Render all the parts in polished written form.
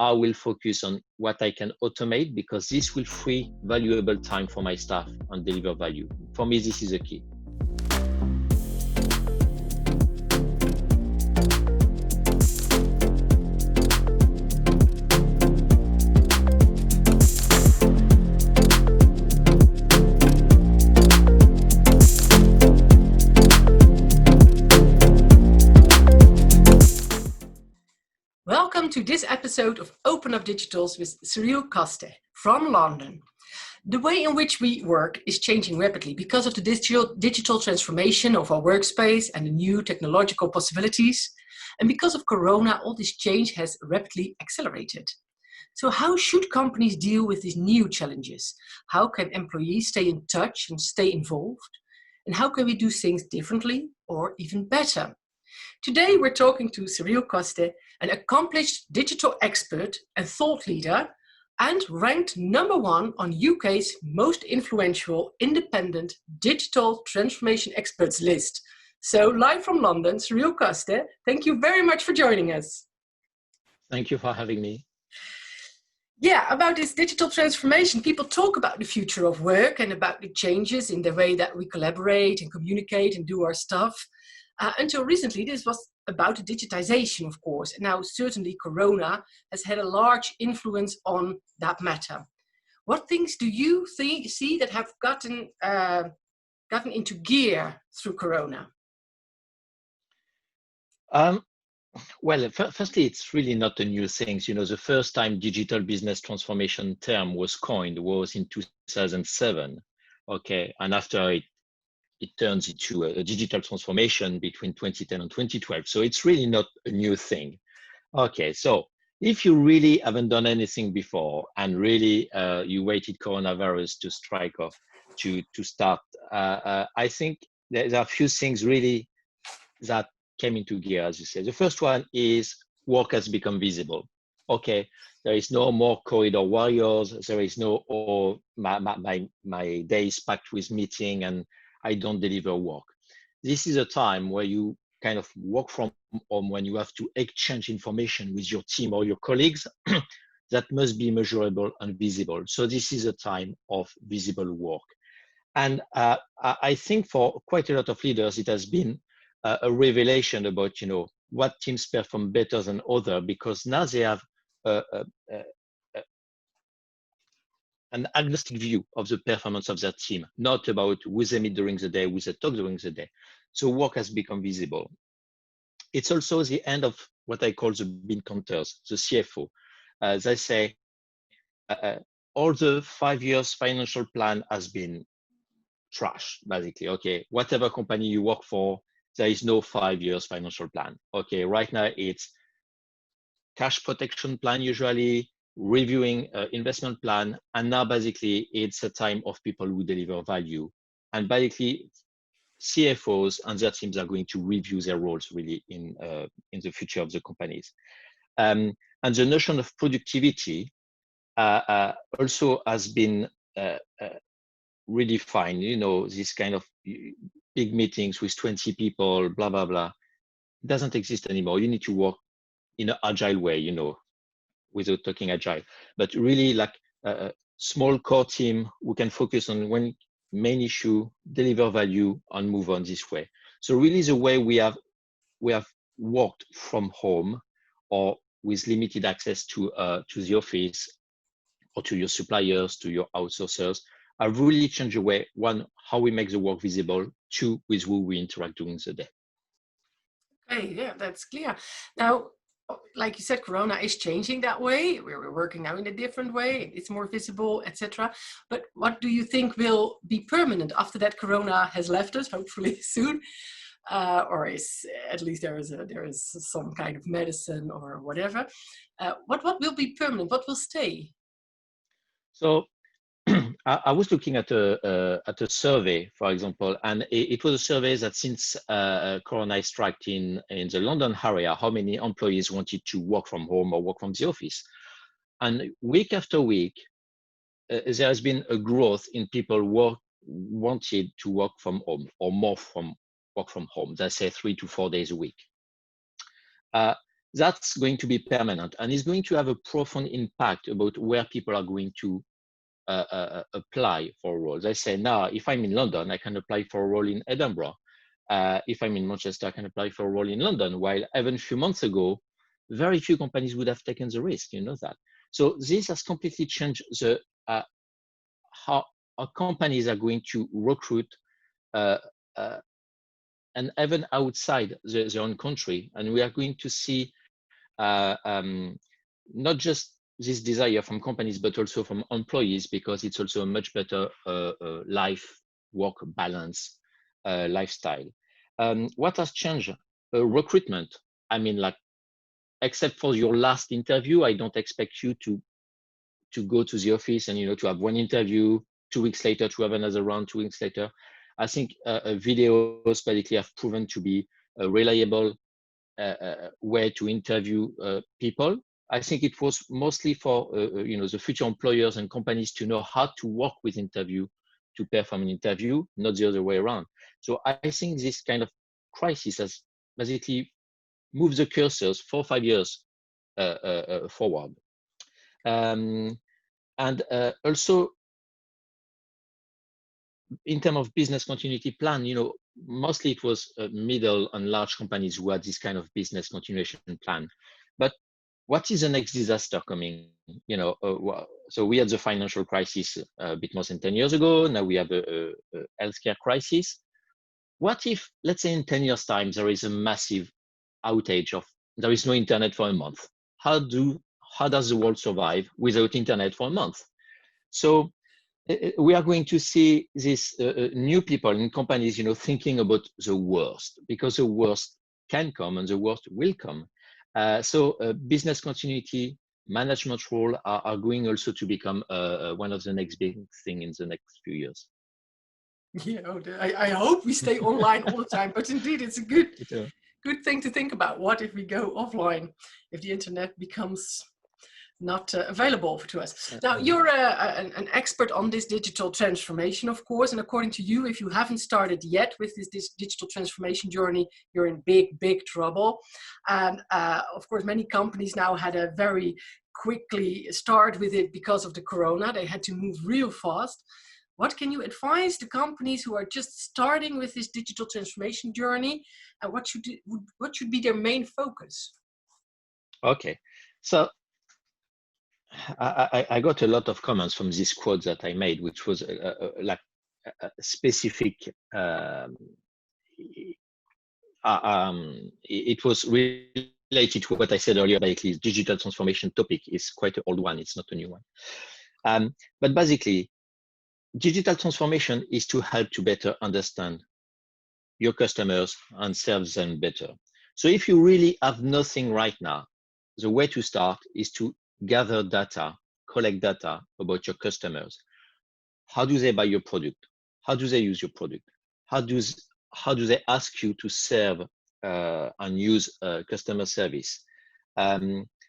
I will focus on what I can automate, because this will free valuable time for my staff and deliver value. For me, this is a key. Welcome to this episode of Open Up Digitals with Cyril Coste from London. The way in which we work is changing rapidly because of the digital transformation of our workspace and the new technological possibilities. And because of Corona, all this change has rapidly accelerated. So how should companies deal with these new challenges? How can employees stay in touch and stay involved? And how can we do things differently or even better? Today, we're talking to Cyril Coste, an accomplished digital expert and thought leader, and ranked #1 on UK's most influential independent digital transformation experts list. So, live from London, Cyril Coste, thank you very much for joining us. Thank you for having me. Yeah, about this digital transformation, people talk about the future of work and about the changes in the way that we collaborate and communicate and do our stuff. Until recently, this was about the digitization, of course. And now, certainly, Corona has had a large influence on that matter. What things do you see that have gotten into gear through Corona? Well, firstly, it's really not a new thing. You know, the first time digital business transformation term was coined was in 2007. Okay, and after it turns into a digital transformation between 2010 and 2012. So it's really not a new thing. Okay, so if you really haven't done anything before and really you waited coronavirus to strike off, to start, I think there are a few things really that came into gear, as you say. The first one is work has become visible. Okay, there is no more corridor warriors. There is no, oh, my day is packed with meeting and I don't deliver work. This is a time where you kind of work from home, when you have to exchange information with your team or your colleagues that must be measurable and visible. So this is a time of visible work. And I think for quite a lot of leaders, it has been a revelation about, you know, what teams perform better than others, because now they have an agnostic view of the performance of their team, not about who they meet during the day, who they talk during the day. So work has become visible. It's also the end of what I call the bean counters, the CFO. They say all the 5 years financial plan has been trashed, basically. Okay, whatever company you work for, there is no 5 years financial plan. Okay, right now it's cash protection plan, usually reviewing investment plan, and now basically it's a time of people who deliver value, and basically CFOs and their teams are going to review their roles really in the future of the companies. And the notion of productivity also has been redefined. You know, this kind of big meetings with 20 people, blah blah blah, it doesn't exist anymore. You need to work in an agile way, you know, without talking agile, but really like a small core team who can focus on one main issue, deliver value, and move on this way. So really the way we have worked from home or with limited access to the office or to your suppliers, to your outsourcers, have really changed the way, one, how we make the work visible, two, with who we interact during the day. Okay, yeah, that's clear. Now, like you said, Corona is changing that way. We're working now in a different way. It's more visible, etc. But what do you think will be permanent after that Corona has left us, hopefully soon? Or is at least there is some kind of medicine or whatever. What will be permanent? What will stay? So I was looking at a survey, for example, and it was a survey that since Corona struck in the London area, how many employees wanted to work from home or work from the office. And week after week, there has been a growth in people wanted to work from home or more from work from home. They say 3 to 4 days a week. that's going to be permanent, and it's going to have a profound impact about where people are going to apply for roles. I say now, if I'm in London, I can apply for a role in Edinburgh. If I'm in Manchester, I can apply for a role in London. While even a few months ago, very few companies would have taken the risk. You know that. So this has completely changed the how our companies are going to recruit, uh, and even outside their own country. And we are going to see not just this desire from companies, but also from employees, because it's also a much better life-work balance lifestyle. What has changed? Recruitment. I mean, like, except for your last interview, I don't expect you to go to the office and to have one interview, 2 weeks later to have another round, 2 weeks later. I think videos basically have proven to be a reliable way to interview people. I think it was mostly for the future employers and companies to know how to work with interview, to perform an interview, not the other way around. So I think this kind of crisis has basically moved the cursors 4 or 5 years forward. And also, in terms of business continuity plan, mostly it was middle and large companies who had this kind of business continuation plan. But what is the next disaster coming? So we had the financial crisis a bit more than 10 years ago. Now we have a healthcare crisis. What if, let's say in 10 years time, there is a massive outage there is no internet for a month? How does the world survive without internet for a month? So we are going to see these new people in companies, thinking about the worst, because the worst can come and the worst will come. So business continuity, management role are going also to become one of the next big thing in the next few years. Yeah, I hope we stay online all the time, but indeed it's a good thing to think about. What if we go offline, if the internet becomes not available to us? Now, you're an expert on this digital transformation, of course, and according to you, if you haven't started yet with this digital transformation journey, you're in big trouble. And of course, many companies now had a very quickly start with it because of the corona. They had to move real fast. What can you advise the companies who are just starting with this digital transformation journey, and what should be their main focus? Okay, so I got a lot of comments from this quote that I made, which was like a specific. It was related to what I said earlier. Basically, digital transformation topic is quite an old one. It's not a new one. But basically, digital transformation is to help to better understand your customers and serve them better. So if you really have nothing right now, the way to start is to gather data, collect data about your customers. How do they buy your product? How do they use your product? How do they ask you to serve and use customer service?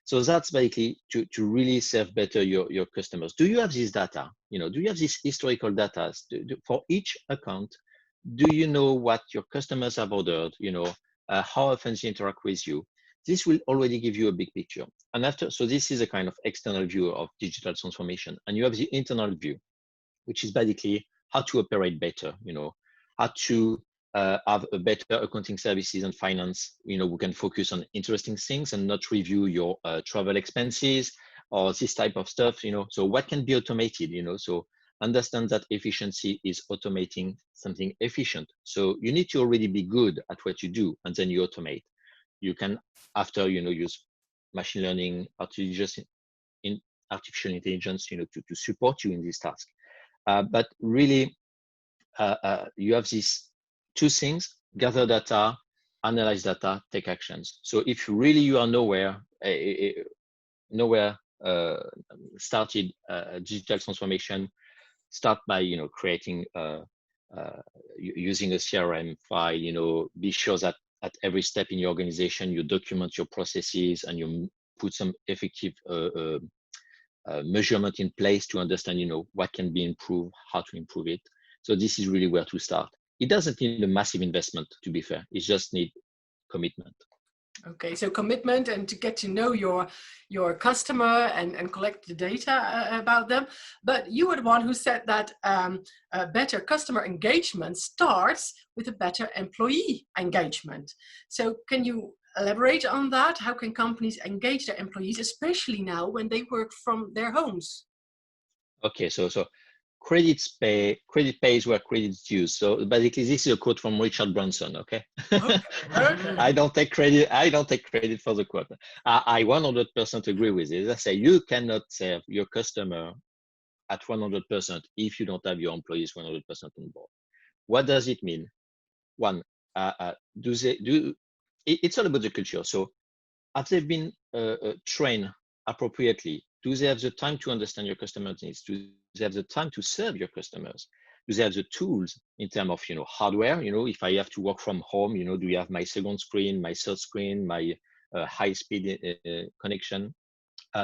So that's basically to really serve better your customers. Do you have this data? Do you have this historical data for each account? Do you know what your customers have ordered? How often they interact with you? This will already give you a big picture. And so this is a kind of external view of digital transformation. And you have the internal view, which is basically how to operate better, how to have a better accounting services and finance, we can focus on interesting things and not review your travel expenses or this type of stuff, so what can be automated, so understand that efficiency is automating something efficient. So you need to already be good at what you do, and then you automate. You can, after, use machine learning, artificial intelligence, to support you in this task. But really, you have these two things: gather data, analyze data, take actions. So if really you are nowhere started digital transformation, start by creating using a CRM file. Be sure that at every step in your organization you document your processes and you put some effective measurement in place to understand what can be improved, how to improve it. So this is really where to start. It doesn't need a massive investment, to be fair. It just needs commitment. Okay, so commitment and to get to know your customer and collect the data about them. But you were the one who said that a better customer engagement starts with a better employee engagement. So can you elaborate on that? How can companies engage their employees, especially now when they work from their homes? Okay, so credit pays where credit's due. So basically, this is a quote from Richard Branson. Okay, Okay. I don't take credit. I don't take credit for the quote. I 100% agree with it. I say you cannot serve your customer at 100% if you don't have your employees 100% on board. What does it mean? One, do they do? It's all about the culture. So have they been trained appropriately? Do they have the time to understand your customer needs? Do they have the time to serve your customers? Do they have the tools in terms of hardware? If I have to work from home, do you have my second screen, my third screen, my high-speed connection?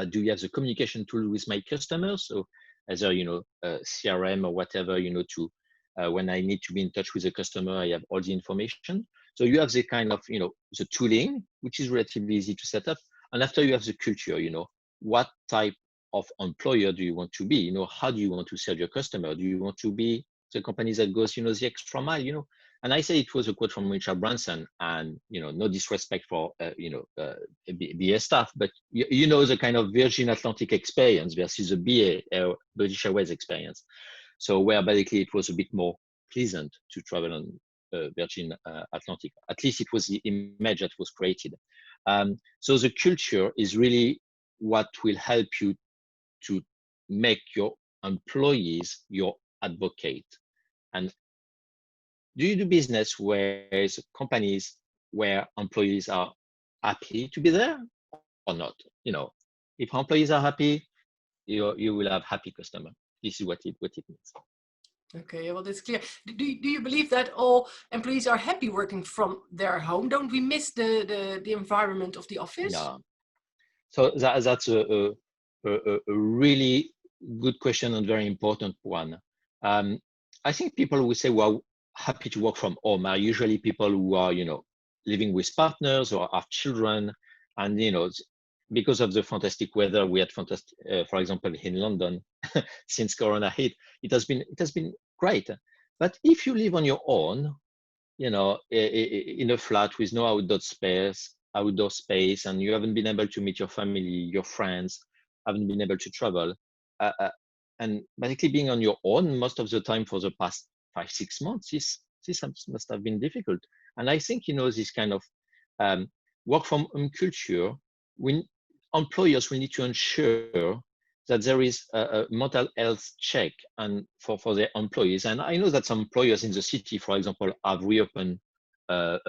Do you have the communication tool with my customers? So either CRM or whatever, to when I need to be in touch with the customer, I have all the information. So you have the kind of the tooling, which is relatively easy to set up, and after you have the culture. What type of employer do you want to be? How do you want to serve your customer? Do you want to be the company that goes the extra mile? And I say it was a quote from Richard Branson, and no disrespect for BA staff, but you know the kind of Virgin Atlantic experience versus the BA British Airways experience. So where basically it was a bit more pleasant to travel on Virgin Atlantic. At least it was the image that was created. So the culture is really what will help you to make your employees your advocate. And do you do business where companies where employees are happy to be there or not? If employees are happy, you will have happy customer. This is what it means. Okay, well, that's clear. Do you believe that all employees are happy working from their home? Don't we miss the environment of the office? Yeah. So that's a really good question and very important one. I think people who say, well, happy to work from home are usually people who are, living with partners or have children. And, because of the fantastic weather we had, fantastic, for example, in London, since Corona hit, it has been great. But if you live on your own, in a flat with no outdoor space, and you haven't been able to meet your family, your friends, haven't been able to travel, and basically being on your own most of the time for the past 5-6 months, this must have been difficult. And I think, this kind of work from home culture, employers will need to ensure that there is a mental health check and for their employees. And I know that some employers in the city, for example, have reopened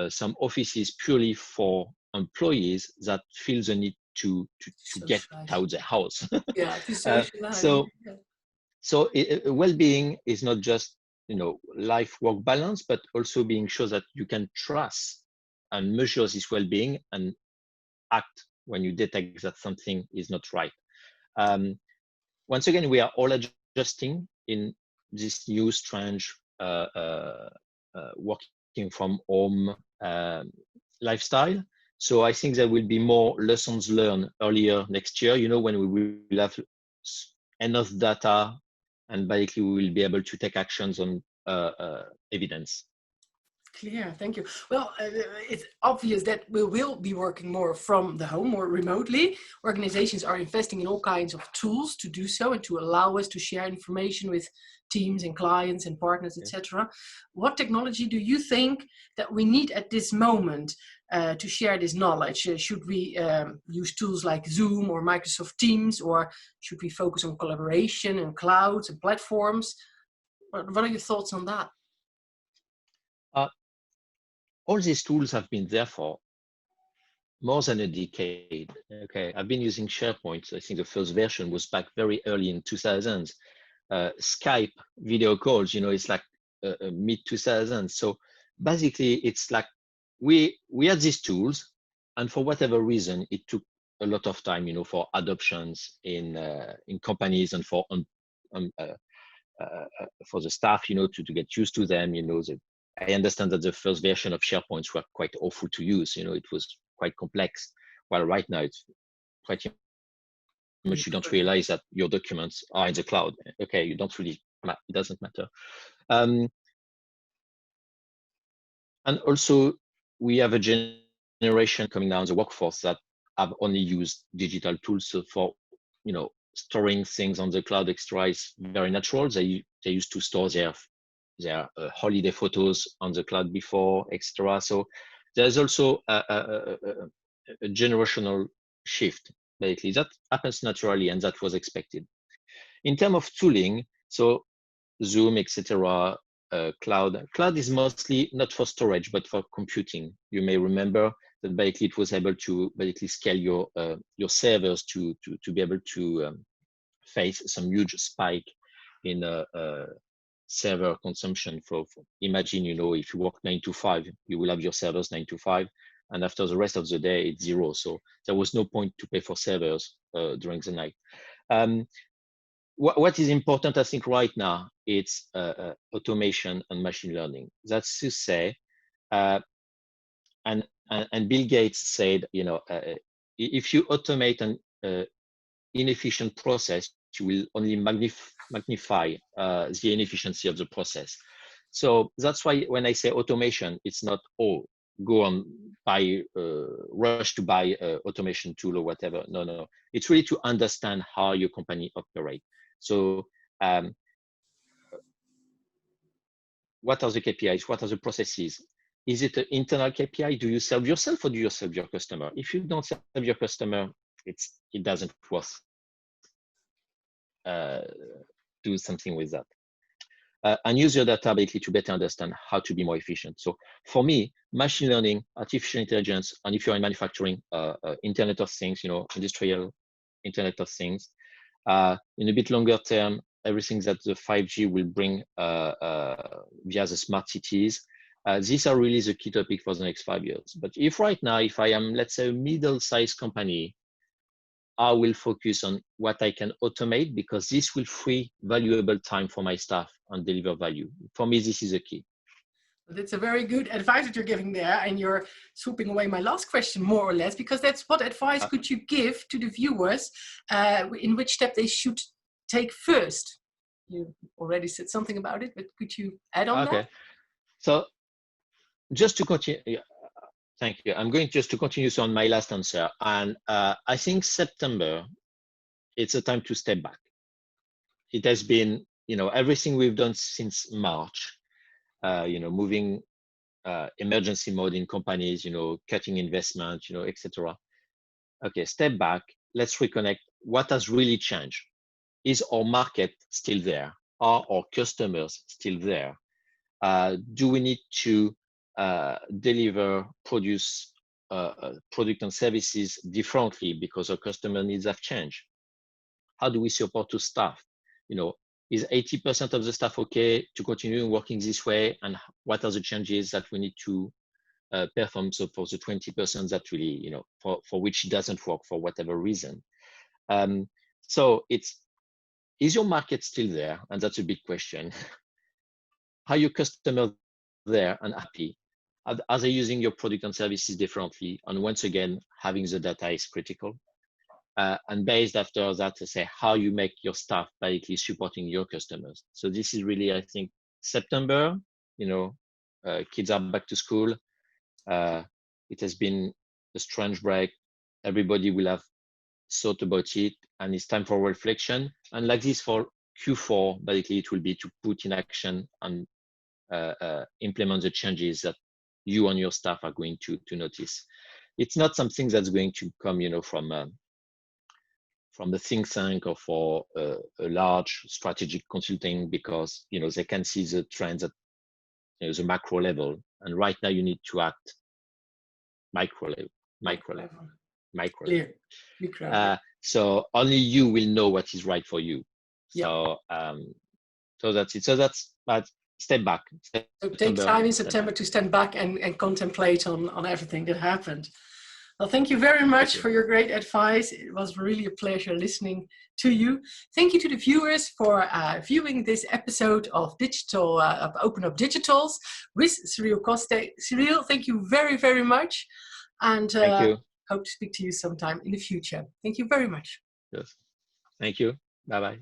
some offices purely for employees that feel the need to get out of the house. Yeah, to socialize. So well-being is not just life-work balance, but also being sure that you can trust and measure this well-being and act when you detect that something is not right. Once again, we are all adjusting in this new strange working from home lifestyle. So I think there will be more lessons learned earlier next year, when we will have enough data and basically we will be able to take actions on evidence. Clear, thank you. Well, it's obvious that we will be working more from the home, more remotely. Organizations are investing in all kinds of tools to do so and to allow us to share information with teams and clients and partners, etc. What technology do you think that we need at this moment to share this knowledge? Should we use tools like Zoom or Microsoft Teams, or should we focus on collaboration and clouds and platforms? What are your thoughts on that? All these tools have been there for more than a decade. Okay, I've been using SharePoint. I think the first version was back very early in 2000s. Skype video calls, it's like mid 2000s. So basically, it's like we had these tools, and for whatever reason, it took a lot of time, for adoptions in companies and for the staff, to get used to them. I understand that the first version of SharePoint were quite awful to use. It was quite complex. Well, right now it's pretty much you don't realize that your documents are in the cloud. Okay, you don't really, it doesn't matter. And also, we have a generation coming down the workforce that have only used digital tools for, storing things on the cloud extra is very natural. They used to store their holiday photos on the cloud before, etc. So there's also a generational shift, basically. That happens naturally, and that was expected. In terms of tooling, so Zoom, etc., cloud is mostly not for storage, but for computing. You may remember that basically it was able to basically scale your servers to be able to face some huge spike in server consumption. For imagine, if you work 9 to 5, you will have your servers 9 to 5, and after the rest of the day it's 0. So there was no point to pay for servers during the night. What is important, I think, right now, it's automation and machine learning. That's to say, and Bill Gates said, if you automate an inefficient process, you will only magnify the inefficiency of the process. So that's why when I say automation, it's not go on rush to buy automation tool or whatever. No. It's really to understand how your company operates. So what are the KPIs? What are the processes? Is it an internal KPI? Do you serve yourself or do you serve your customer? If you don't serve your customer, it doesn't worth do something with that. And use your data basically to better understand how to be more efficient. So for me, machine learning, artificial intelligence, and if you're in manufacturing, Internet of Things, industrial Internet of Things. In a bit longer term, everything that the 5G will bring via the smart cities. These are really the key topic for the next 5 years. But if right now, if I am, let's say, a middle-sized company, I will focus on what I can automate, because this will free valuable time for my staff and deliver value. For me, this is the key. That's a very good advice that you're giving there, and you're swooping away my last question more or less, because that's what advice could you give to the viewers in which step they should take first? You already said something about it, but could you add on that? So just to continue, thank you. I'm going just to continue on my last answer. And I think September, it's a time to step back. It has been, everything we've done since March, moving emergency mode in companies, cutting investment, etc. Okay, step back. Let's reconnect. What has really changed? Is our market still there? Are our customers still there? Do we need to deliver, produce product and services differently because our customer needs have changed? How do we support to staff? Is 80% of the staff okay to continue working this way? And what are the changes that we need to perform? So for the 20% that really, for which it doesn't work for whatever reason. So is your market still there? And that's a big question. Are your customers there and happy? Are they using your product and services differently? And once again, having the data is critical. And based after that, to say how you make your staff basically supporting your customers. So this is really, I think, September, kids are back to school. It has been a strange break. Everybody will have thought about it, and it's time for reflection. And like this for Q4, basically it will be to put in action and implement the changes that you and your staff are going to notice. It's not something that's going to come, from the think tank or for a large strategic consulting, because they can see the trends at the macro level, and right now you need to act micro level. So only you will know what is right for you. So so that's it. So that's step back. So take time in September to stand back and contemplate on everything that happened. Well, thank you very much for your great advice. It was really a pleasure listening to you. Thank you to the viewers for viewing this episode of Open Up Digitals with Cyril Coste. Cyril, thank you very, very much. and Thank you. hope to speak to you sometime in the future. Thank you very much. Yes. Thank you. Bye-bye.